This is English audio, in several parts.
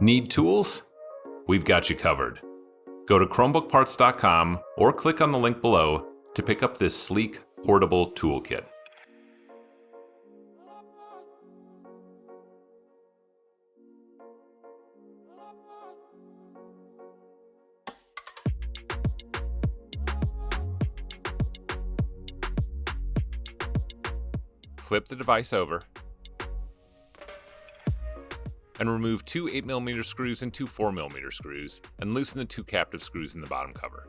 Need tools? We've got you covered. Go to ChromebookParts.com or click on the link below to pick up this sleek, portable toolkit. Flip the device over and remove two 8mm screws and two 4mm screws and loosen the two captive screws in the bottom cover.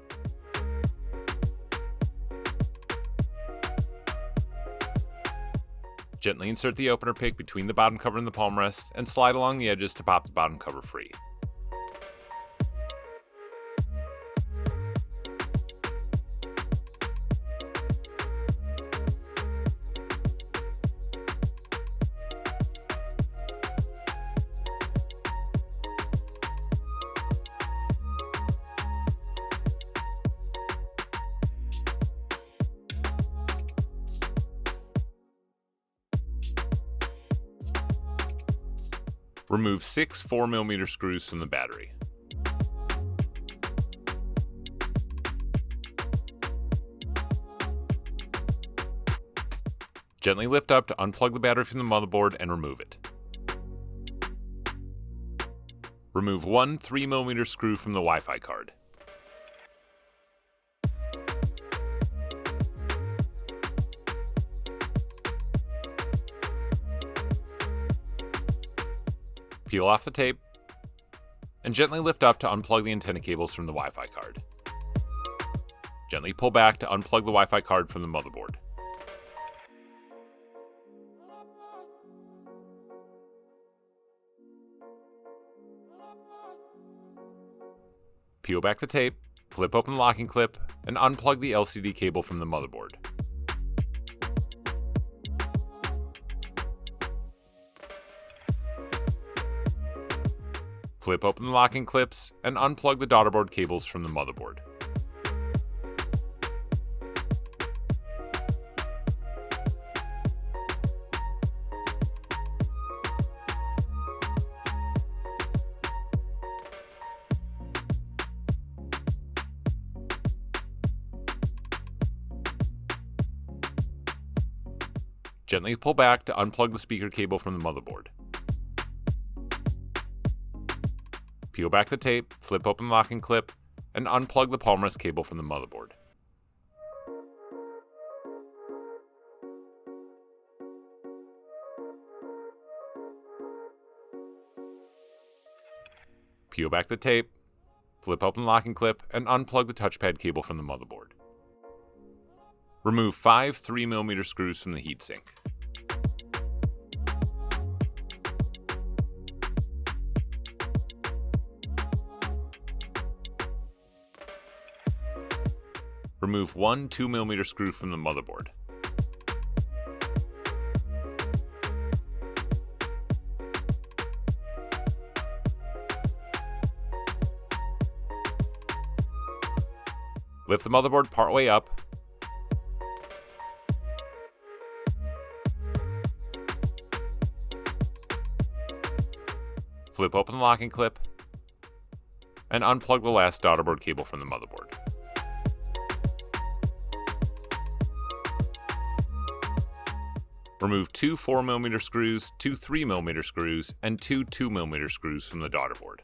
Gently insert the opener pick between the bottom cover and the palmrest and slide along the edges to pop the bottom cover free. Remove 6 4mm screws from the battery. Gently lift up to unplug the battery from the motherboard and remove it. Remove one 3mm screw from the Wi-Fi card. Peel off the tape, and gently lift up to unplug the antenna cables from the Wi-Fi card. Gently pull back to unplug the Wi-Fi card from the motherboard. Peel back the tape, flip open the locking clip, and unplug the LCD cable from the motherboard. Flip open the locking clips and unplug the daughterboard cables from the motherboard. Gently pull back to unplug the speaker cable from the motherboard. Peel back the tape, flip open the locking clip, and unplug the Palmrest cable from the motherboard. Peel back the tape, flip open the locking clip, and unplug the touchpad cable from the motherboard. Remove 5 3mm screws from the heatsink. Remove one 2mm screw from the motherboard. Lift the motherboard partway up. Flip open the locking clip and unplug the last daughterboard cable from the motherboard. Remove two 4mm screws, two 3mm screws, and two 2mm screws from the daughterboard.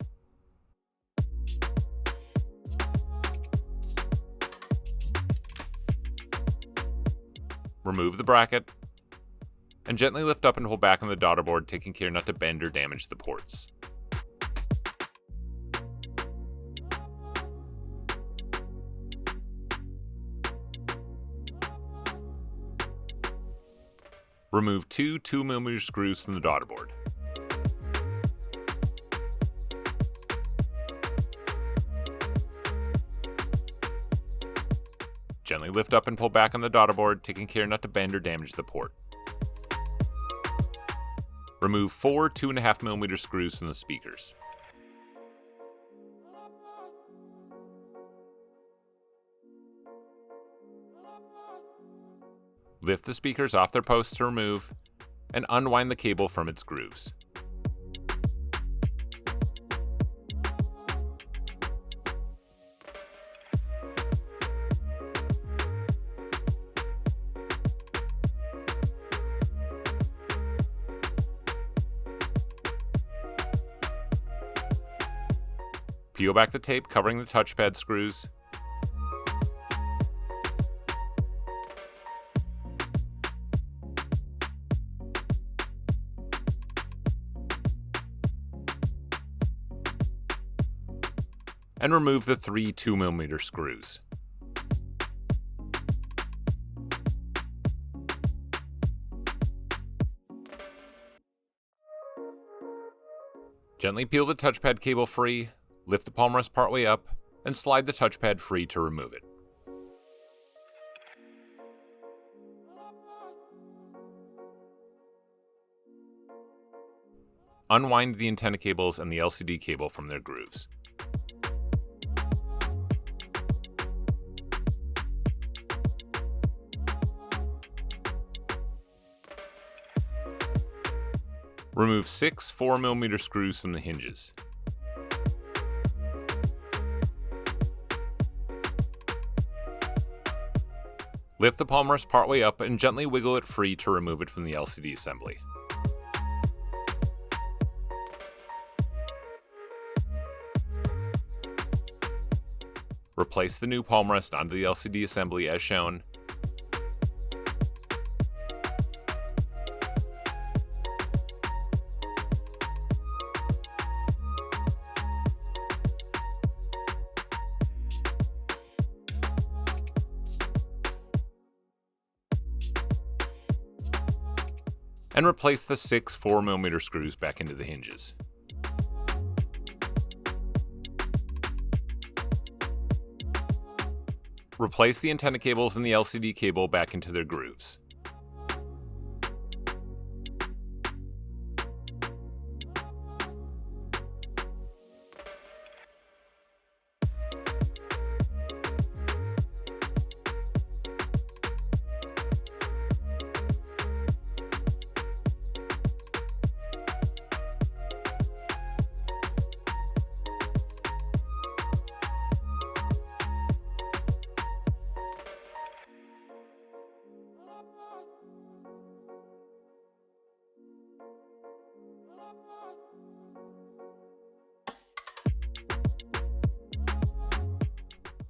Remove the bracket, and gently lift up and hold back on the daughterboard, taking care not to bend or damage the ports. Remove two 2mm screws from the daughterboard. Gently lift up and pull back on the daughterboard, taking care not to bend or damage the port. Remove four 2.5mm screws from the speakers. Lift the speakers off their posts to remove, and unwind the cable from its grooves. Peel back the tape covering the touchpad screws. And remove the 3 2mm screws. Gently peel the touchpad cable free, lift the palmrest partway up, and slide the touchpad free to remove it. Unwind the antenna cables and the LCD cable from their grooves. Remove 6 4mm screws from the hinges. Lift the palmrest partway up and gently wiggle it free to remove it from the LCD assembly. Replace the new palmrest onto the LCD assembly as shown. And replace the 6 4mm screws back into the hinges. Replace the antenna cables and the LCD cable back into their grooves.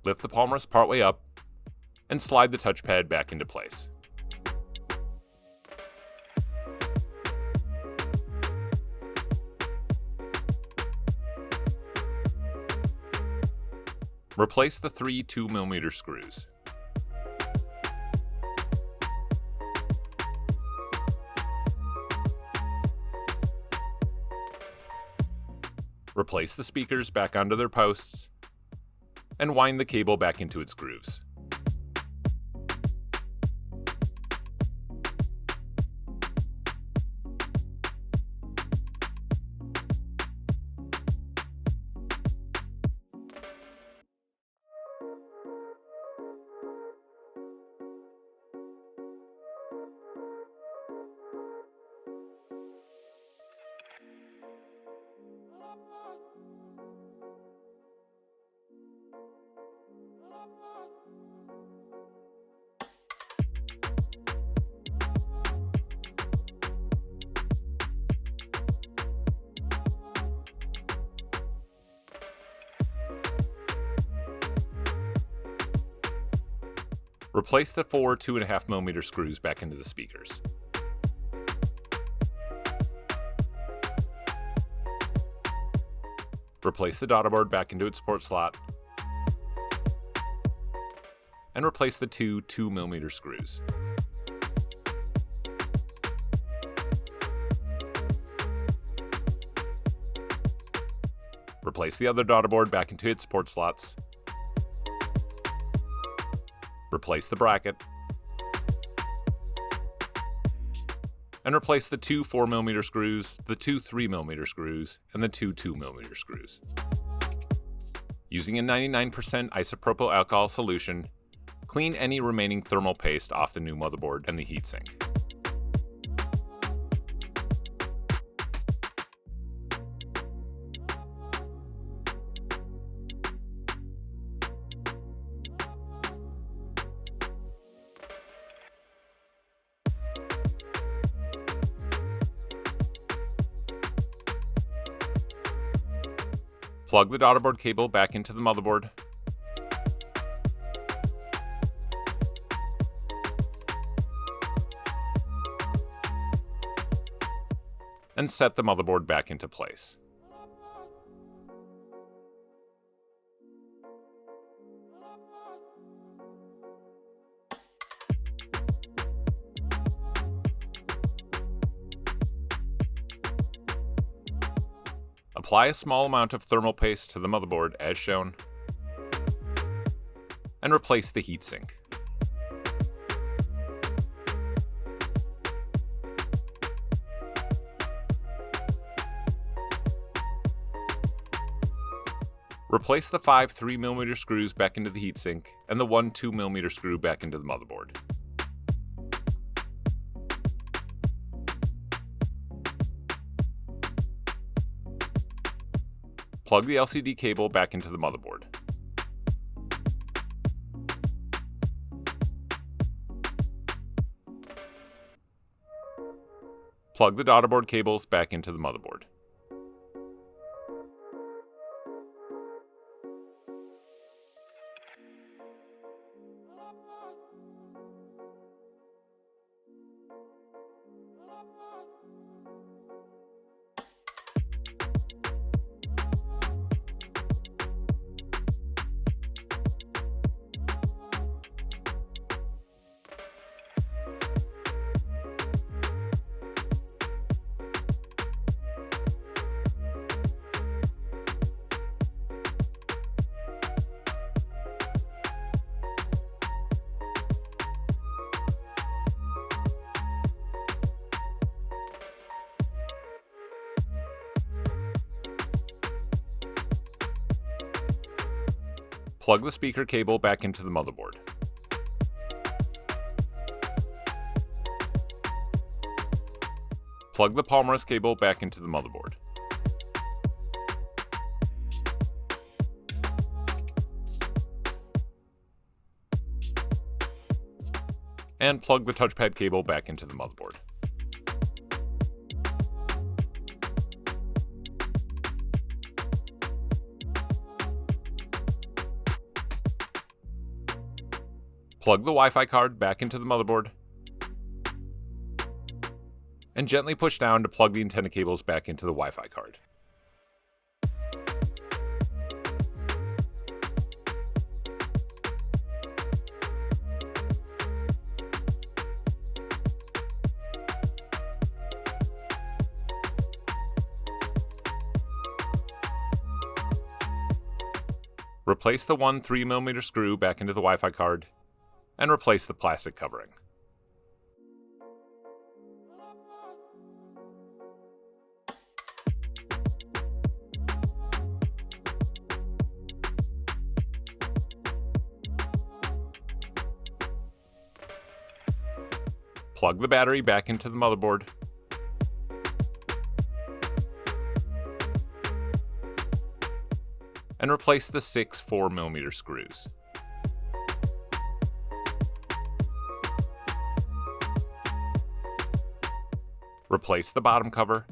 Lift the palmrest partway up and slide the touchpad back into place. Replace the 3 2mm screws. Replace the speakers back onto their posts, and wind the cable back into its grooves. Replace the 4 2.5mm screws back into the speakers. Replace the daughterboard back into its port slot. And replace the 2 2mm screws. Replace the other daughterboard back into its port slots. Replace the bracket. And replace the 2 4mm screws, the 2 3mm screws, and the 2 2mm screws. Using a 99% isopropyl alcohol solution, clean any remaining thermal paste off the new motherboard and the heatsink. Plug the daughterboard cable back into the motherboard. And set the motherboard back into place. Apply a small amount of thermal paste to the motherboard as shown, and replace the heatsink. Replace the 5 3mm screws back into the heatsink and the 1 2mm screw back into the motherboard. Plug the LCD cable back into the motherboard. Plug the daughterboard cables back into the motherboard. Plug the speaker cable back into the motherboard. Plug the Palmrest cable back into the motherboard. And plug the touchpad cable back into the motherboard. Plug the Wi-Fi card back into the motherboard, and gently push down to plug the antenna cables back into the Wi-Fi card. Replace the 1 3mm screw back into the Wi-Fi card, and replace the plastic covering. Plug the battery back into the motherboard, and replace the 6 4mm screws. Replace the bottom cover,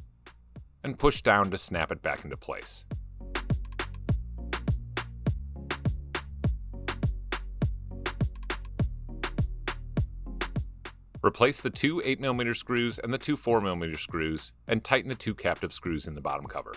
and push down to snap it back into place. Replace the 2 8mm screws and the 2 4mm screws, and tighten the 2 captive screws in the bottom cover.